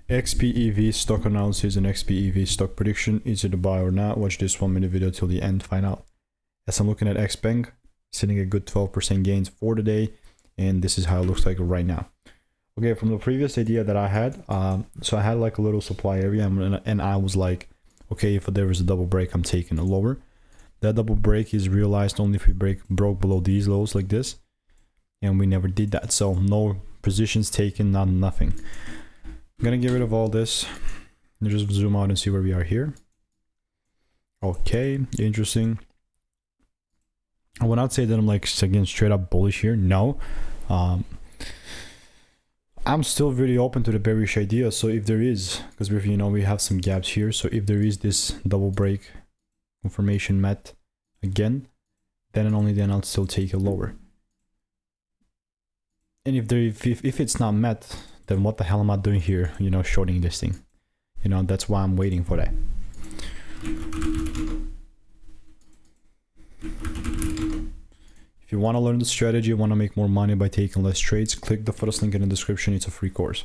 XPEV stock analysis and XPEV stock prediction. Is it to buy or not? Watch this 1-minute video till the end, find out. As I'm looking at XPEV, sitting a good 12% gains for the day, and this is how it looks like right now. Okay, from the previous idea that I had, so I had like a little supply area, and I was like, okay, if there is a double break, I'm taking it lower. That double break is realized only if we broke below these lows like this, and we never did that. So no positions taken, nothing. I'm gonna get rid of all this and just zoom out and see where we are here. Okay, interesting. I would not say that I'm like, again, straight up bullish here. No. I'm still really open to the bearish idea. So if there is, because we have some gaps here. So if there is this double break confirmation met again, then and only then I'll still take it lower. And if it's not met, then what the hell am I doing here, shorting this thing? That's why I'm waiting for that. If you want to learn the strategy, want to make more money by taking less trades, click the first link in the description. It's a free course.